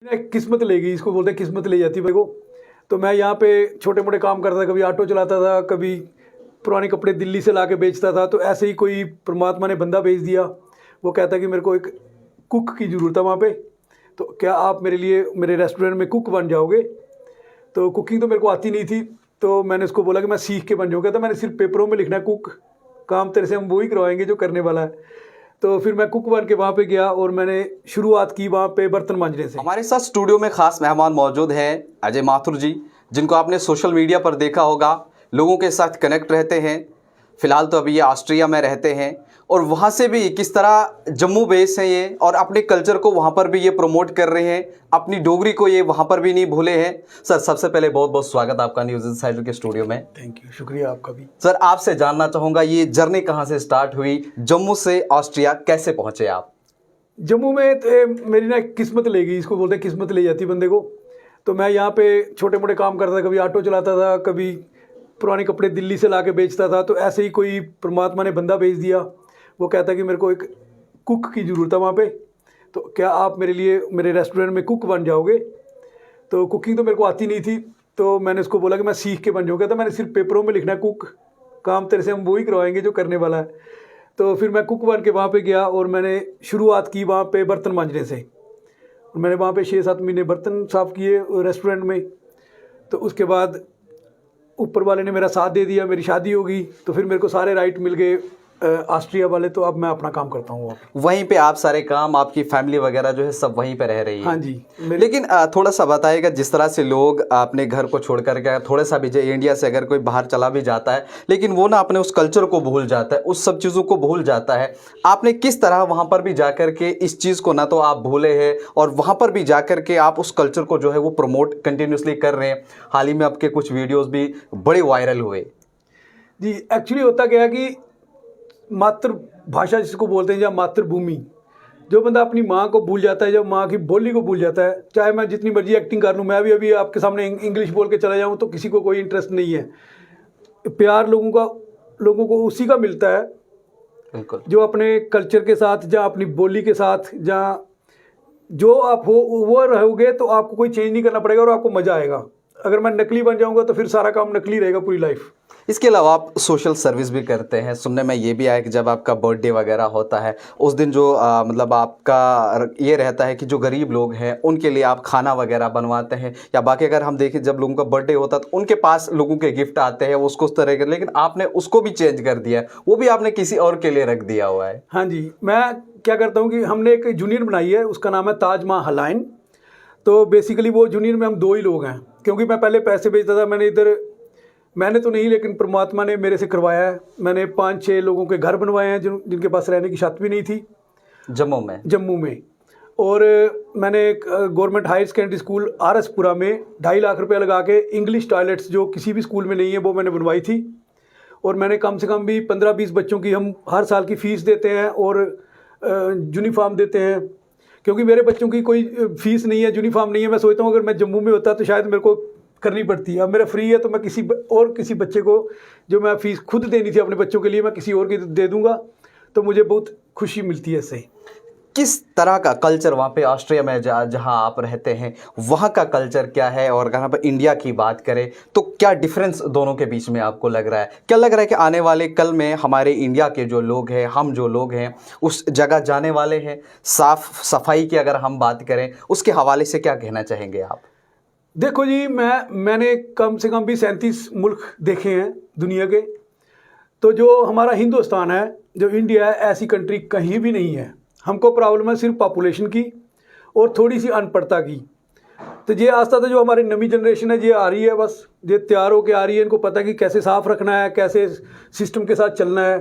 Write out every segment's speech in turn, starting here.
किस्मत ले गई, इसको बोलते हैं किस्मत ले जाती मेरे को। तो मैं यहाँ पे छोटे मोटे काम करता था, कभी ऑटो चलाता था, कभी पुराने कपड़े दिल्ली से ला के बेचता था। तो ऐसे ही कोई परमात्मा ने बंदा भेज दिया, वो कहता कि मेरे को एक कुक की ज़रूरत है वहाँ पे, तो क्या आप मेरे लिए मेरे रेस्टोरेंट में कुक बन जाओगे। तो कुकिंग तो मेरे को आती नहीं थी, तो मैंने उसको बोला कि मैं सीख के बन जाऊँगा। तो मैंने सिर्फ पेपरों में लिखना है कुक, काम तेरे से हम वही करवाएंगे जो करने वाला है। तो फिर मैं कुक बन के वहाँ पे गया और मैंने शुरुआत की वहाँ पे बर्तन मांजने से। हमारे साथ स्टूडियो में खास मेहमान मौजूद हैं अजय माथुर जी, जिनको आपने सोशल मीडिया पर देखा होगा, लोगों के साथ कनेक्ट रहते हैं। फिलहाल तो अभी ये ऑस्ट्रिया में रहते हैं और वहाँ से भी किस तरह जम्मू बेस है ये, और अपने कल्चर को वहाँ पर भी ये प्रमोट कर रहे हैं, अपनी डोगरी को ये वहाँ पर भी नहीं भूले हैं। सर, सबसे पहले बहुत बहुत स्वागत आपका न्यूज़ इनसाइडर के स्टूडियो में। थैंक यू, शुक्रिया आपका भी। सर, आपसे जानना चाहूँगा ये जर्नी कहाँ से स्टार्ट हुई, जम्मू से ऑस्ट्रिया कैसे पहुँचे आप? जम्मू में तो मेरी ना किस्मत ले गई, इसको बोलते हैं किस्मत ले जाती बंदे को। तो मैं यहाँ पे छोटे मोटे काम करता था, कभी ऑटो चलाता था, कभी पुराने कपड़े दिल्ली से ला के बेचता था। तो ऐसे ही कोई परमात्मा ने बंदा भेज दिया, वो कहता कि मेरे को एक कुक की ज़रूरत है वहाँ पे, तो क्या आप मेरे लिए मेरे रेस्टोरेंट में कुक बन जाओगे। तो कुकिंग तो मेरे को आती नहीं थी, तो मैंने उसको बोला कि मैं सीख के बन जाऊँगा। तो मैंने सिर्फ पेपरों में लिखना है कुक, काम तेरे से हम वही करवाएंगे जो करने वाला है। तो फिर मैं कुक बन के वहाँ पे गया और मैंने शुरुआत की वहाँ पे बर्तन मांजने से। मैंने वहाँ पे 6-7 महीने बर्तन साफ़ किए रेस्टोरेंट में। तो उसके बाद ऊपर वाले ने मेरा साथ दे दिया, मेरी शादी हो गई, तो फिर मेरे को सारे राइट मिल गए ऑस्ट्रिया वाले। तो अब मैं अपना काम करता हूँ वहीं पे आप सारे काम, आपकी फैमिली वगैरह जो है सब वहीं पे रह रही है? हाँ जी। लेकिन थोड़ा सा बताइएगा, जिस तरह से लोग अपने घर को छोड़ करके थोड़ा सा भी इंडिया से अगर कोई बाहर चला भी जाता है, लेकिन वो ना अपने उस कल्चर को भूल जाता है, उस सब चीज़ों को भूल जाता है। आपने किस तरह वहाँ पर भी जा कर के इस चीज़ को ना तो आप भूले हैं, और वहाँ पर भी जा कर के आप उस कल्चर को जो है वो प्रमोट कंटिन्यूसली कर रहे हैं। हाल ही में आपके कुछ वीडियोज़ भी बड़े वायरल हुए जी। एक्चुअली होता क्या है कि मातृभाषा जिसको बोलते हैं, या मातृभूमि, जो बंदा अपनी माँ को भूल जाता है, जब माँ की बोली को भूल जाता है, चाहे मैं जितनी मर्जी एक्टिंग कर लूँ, मैं भी अभी आपके सामने इंग्लिश बोल के चला जाऊँ तो किसी को कोई इंटरेस्ट नहीं है। प्यार लोगों को उसी का मिलता है बिल्कुल, जो अपने कल्चर के साथ, या अपनी बोली के साथ, जहाँ जो आप हो वो रहोगे तो आपको कोई चेंज नहीं करना पड़ेगा और आपको मज़ा आएगा। अगर मैं नकली बन जाऊँगा तो फिर सारा काम नकली रहेगा पूरी लाइफ। इसके अलावा आप सोशल सर्विस भी करते हैं। सुनने में ये भी आया कि जब आपका बर्थडे वगैरह होता है उस दिन जो मतलब आपका ये रहता है कि जो गरीब लोग हैं उनके लिए आप खाना वगैरह बनवाते हैं, या बाकी अगर हम देखें जब लोगों का बर्थडे होता है तो उनके पास लोगों के गिफ्ट आते हैं, वो उसको उस तरह के, लेकिन आपने उसको भी चेंज कर दिया है, वो भी आपने किसी और के लिए रख दिया हुआ है। हाँ जी, मैं क्या करता हूँ कि हमने एक यूनियन बनाई है, उसका नाम है ताज माँ हलाइन। तो बेसिकली वो यूनियन में हम 2 ही लोग हैं, क्योंकि मैं पहले पैसे भेजता था। मैंने तो नहीं, लेकिन परमात्मा ने मेरे से करवाया है। मैंने 5-6 लोगों के घर बनवाए हैं जिनके पास रहने की छत भी नहीं थी जम्मू में। और मैंने एक government higher secondary school RS Pura में 2.5 लाख रुपया लगा के इंग्लिश टॉयलेट्स जो किसी भी स्कूल में नहीं है वो मैंने बनवाई थी। और मैंने कम से कम भी 15-20 बच्चों की हम हर साल की फ़ीस देते हैं और यूनिफॉर्म देते हैं, क्योंकि मेरे बच्चों की कोई फ़ीस नहीं है, यूनिफॉर्म नहीं है। मैं सोचता हूँ अगर मैं जम्मू में होता तो शायद मेरे को करनी पड़ती है। अब मेरा फ्री है तो मैं किसी बच्चे को जो मैं फ़ीस खुद देनी थी अपने बच्चों के लिए, मैं किसी और की दे दूँगा, तो मुझे बहुत खुशी मिलती है इससे। किस तरह का कल्चर वहाँ पे ऑस्ट्रिया में जहाँ आप रहते हैं वहाँ का कल्चर क्या है, और अगर हम इंडिया की बात करें तो क्या डिफरेंस दोनों के बीच में आपको लग रहा है? क्या लग रहा है कि आने वाले कल में हमारे इंडिया के जो लोग हैं, हम जो लोग हैं उस जगह जाने वाले हैं? साफ सफाई की अगर हम बात करें उसके हवाले से क्या कहना चाहेंगे आप? देखो जी, मैंने कम से कम भी 37 मुल्क देखे हैं दुनिया के। तो जो हमारा हिंदुस्तान है, जो इंडिया है, ऐसी कंट्री कहीं भी नहीं है। हमको प्रॉब्लम है सिर्फ पॉपुलेशन की और थोड़ी सी अनपढ़ता की। तो ये आस्ता था जो हमारी नवी जनरेशन है, ये आ रही है, बस ये तैयार होकर आ रही है। इनको पता है कि कैसे साफ़ रखना है, कैसे सिस्टम के साथ चलना है।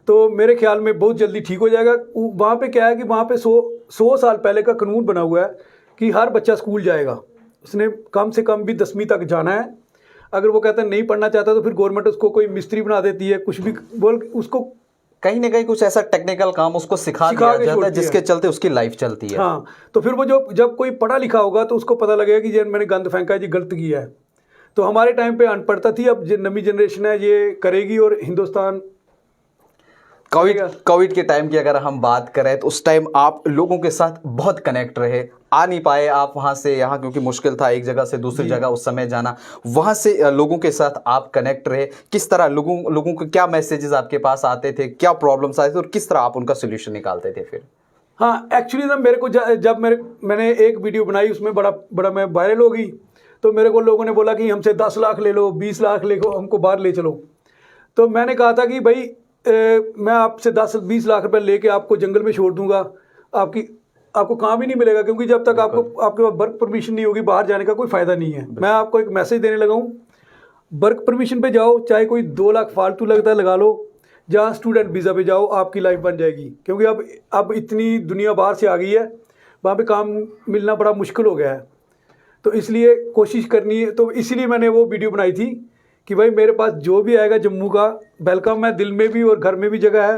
तो मेरे ख्याल में बहुत जल्दी ठीक हो जाएगा। वहाँ पे क्या है कि वहाँ पे 100 साल पहले का कानून बना हुआ है कि हर बच्चा स्कूल जाएगा, उसने कम से कम भी 10वीं तक जाना है। अगर वो कहता है नहीं पढ़ना चाहता तो फिर गवर्नमेंट उसको कोई मिस्त्री बना देती है, कुछ भी बोल उसको कहीं ना कहीं कुछ ऐसा टेक्निकल काम उसको सिखा दिया जाता है जिसके चलते उसकी लाइफ चलती है। हाँ, तो फिर वो जब कोई पढ़ा लिखा होगा तो उसको पता लगेगा कि ये मैंने गंद फेंका है, ये गलत किया है। तो हमारे टाइम पे अनपढ़ता थी, अब नई जनरेशन है ये करेगी और हिंदुस्तान कोविड के टाइम की अगर हम बात करें तो उस टाइम आप लोगों के साथ बहुत कनेक्ट रहे, आ नहीं पाए आप वहाँ से यहाँ क्योंकि मुश्किल था एक जगह से दूसरी जगह उस समय जाना, वहाँ से लोगों के साथ आप कनेक्ट रहे, किस तरह लोगों को क्या मैसेजेस आपके पास आते थे, क्या प्रॉब्लम्स आते थे और किस तरह आप उनका सोल्यूशन निकालते थे फिर? हाँ, एक्चुअली ना मेरे को जब मैंने एक वीडियो बनाई उसमें बड़ा मैं वायरल हो गई, तो मेरे को लोगों ने बोला कि हमसे 10 लाख ले लो, 20 लाख ले लो, हमको बाहर ले चलो। तो मैंने कहा था कि भाई मैं आपसे 10-20 लाख रुपए लेके आपको जंगल में छोड़ दूंगा, आपको काम ही नहीं मिलेगा, क्योंकि जब तक आपके पास वर्क परमिशन नहीं होगी बाहर जाने का कोई फ़ायदा नहीं है। मैं आपको एक मैसेज देने लगा हूँ, वर्क परमिशन पे जाओ, चाहे कोई 2 लाख फालतू लगता है लगा लो, जहाँ स्टूडेंट वीज़ा पे जाओ, आपकी लाइफ बन जाएगी। क्योंकि अब इतनी दुनिया बाहर से आ गई है, वहाँ पे काम मिलना बड़ा मुश्किल हो गया है, तो इसलिए कोशिश करनी है। तो इसीलिए मैंने वो वीडियो बनाई थी कि भाई मेरे पास जो भी आएगा जम्मू का वेलकम है, दिल में भी और घर में भी जगह है,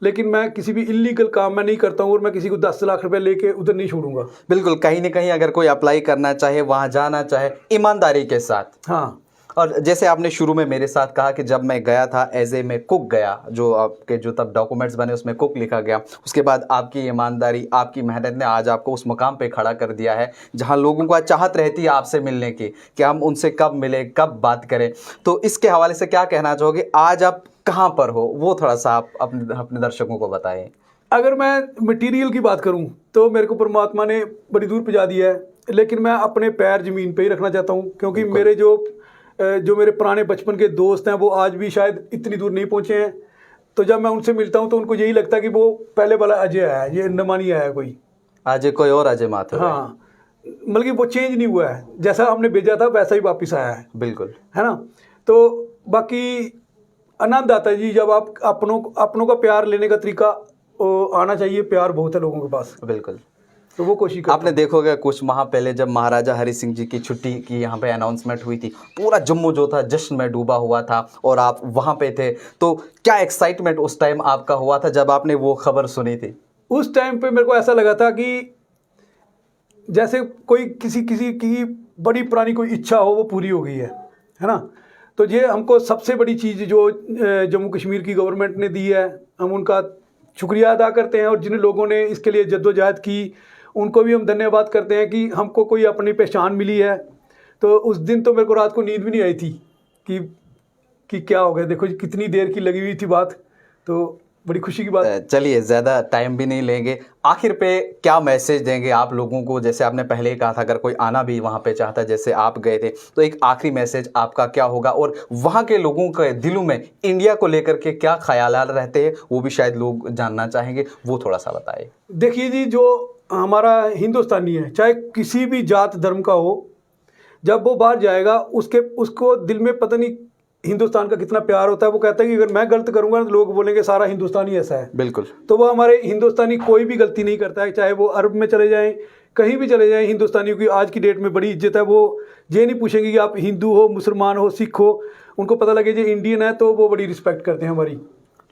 लेकिन मैं किसी भी इलीगल काम में नहीं करता हूँ और मैं किसी को 10 लाख रुपए लेके उधर नहीं छोड़ूंगा। बिल्कुल, कहीं ना कहीं अगर कोई अप्लाई करना चाहे, वहाँ जाना चाहे ईमानदारी के साथ। हाँ, और जैसे आपने शुरू में मेरे साथ कहा कि जब मैं गया था एज ए मैं कुक गया, जो आपके जो तब डॉक्यूमेंट्स बने उसमें कुक लिखा गया, उसके बाद आपकी ईमानदारी, आपकी मेहनत ने आज आपको उस मुकाम पे खड़ा कर दिया है जहां लोगों को आज चाहत रहती है आपसे मिलने की कि हम उनसे कब मिले, कब बात करें। तो इसके हवाले से क्या कहना चाहोगे, आज आप कहाँ पर हो, वो थोड़ा सा आप अपने दर्शकों को बताएं। अगर मैं मटेरियल की बात करूं तो मेरे को परमात्मा ने बड़ी दूर पहुंचा दिया है, लेकिन मैं अपने पैर ज़मीन पे ही रखना चाहता हूं, क्योंकि मेरे जो मेरे पुराने बचपन के दोस्त हैं वो आज भी शायद इतनी दूर नहीं पहुंचे हैं। तो जब मैं उनसे मिलता हूं तो उनको यही लगता है कि वो पहले वाला अजय आया है, ये अंडमानी आया है कोई, अजय कोई और अजय माथुर है। हाँ, मतलब कि वो चेंज नहीं हुआ है, जैसा हमने भेजा था वैसा ही वापस आया है। बिल्कुल, है ना। तो बाकी आनंद आता है जी जब आप अपनों का प्यार लेने का तरीका आना चाहिए, प्यार बहुत है लोगों के पास। बिल्कुल, तो वो कोशिश करता आपने हूं। देखोगे कुछ माह पहले जब महाराजा हरि सिंह जी की छुट्टी की यहाँ पे अनाउंसमेंट हुई थी, पूरा जम्मू जो था जश्न में डूबा हुआ था और आप वहाँ पे थे, तो क्या एक्साइटमेंट उस टाइम आपका हुआ था जब आपने वो खबर सुनी थी? उस टाइम पे मेरे को ऐसा लगा था कि जैसे कोई किसी की बड़ी पुरानी कोई इच्छा हो वो पूरी हो गई है ना। तो ये हमको सबसे बड़ी चीज़ जो जम्मू कश्मीर की गवर्नमेंट ने दी है, हम उनका शुक्रिया अदा करते हैं, और जिन लोगों ने इसके लिए जद्दोजहद की उनको भी हम धन्यवाद करते हैं कि हमको कोई अपनी पहचान मिली है। तो उस दिन तो मेरे को रात को नींद भी नहीं आई थी कि क्या हो गया, देखो कितनी देर की लगी हुई थी बात, तो बड़ी खुशी की बात। चलिए, ज़्यादा टाइम भी नहीं लेंगे, आखिर पे क्या मैसेज देंगे आप लोगों को? जैसे आपने पहले ही कहा था अगर कोई आना भी वहाँ पे चाहता है, जैसे आप गए थे, तो एक आखिरी मैसेज आपका क्या होगा? और वहाँ के लोगों के दिलों में इंडिया को लेकर के क्या ख्यालात रहते हैं, वो भी शायद लोग जानना चाहेंगे, वो थोड़ा सा बताइए। देखिए जी, जो हमारा हिंदुस्तानी है, चाहे किसी भी जात धर्म का हो, जब वो बाहर जाएगा उसको दिल में पता नहीं हिंदुस्तान का कितना प्यार होता है। वो कहता है कि अगर मैं गलत करूंगा तो लोग बोलेंगे सारा हिंदुस्तानी ऐसा है। बिल्कुल, तो वो हमारे हिंदुस्तानी कोई भी गलती नहीं करता है, चाहे वो अरब में चले जाएं, कहीं भी चले जाएं। हिंदुस्तानियों की आज की डेट में बड़ी इज्जत है। वो ये नहीं पूछेंगे कि आप हिंदू हो, मुसलमान हो, सिख हो, उनको पता लगे जो इंडियन है तो वो बड़ी रिस्पेक्ट करते हैं हमारी।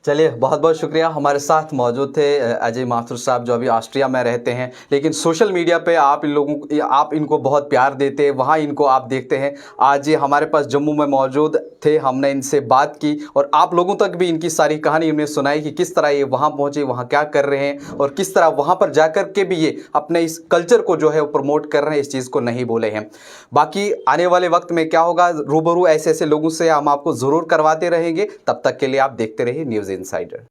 चलिए, बहुत बहुत शुक्रिया। हमारे साथ मौजूद थे अजय माथुर साहब, जो अभी ऑस्ट्रिया में रहते हैं, लेकिन सोशल मीडिया पे आप इनको बहुत प्यार देते हैं, वहाँ इनको आप देखते हैं। आज ये हमारे पास जम्मू में मौजूद थे, हमने इनसे बात की और आप लोगों तक भी इनकी सारी कहानी हमने सुनाई कि किस तरह ये वहाँ पहुँचे, वहाँ क्या कर रहे हैं और किस तरह वहाँ पर जा कर के भी ये अपने इस कल्चर को जो है वो प्रमोट कर रहे हैं, इस चीज़ को नहीं बोले हैं। बाकी आने वाले वक्त में क्या होगा, रूबरू ऐसे ऐसे लोगों से हम आपको ज़रूर करवाते रहेंगे। तब तक के लिए आप देखते रहिए न्यूज़ इनसाइडर।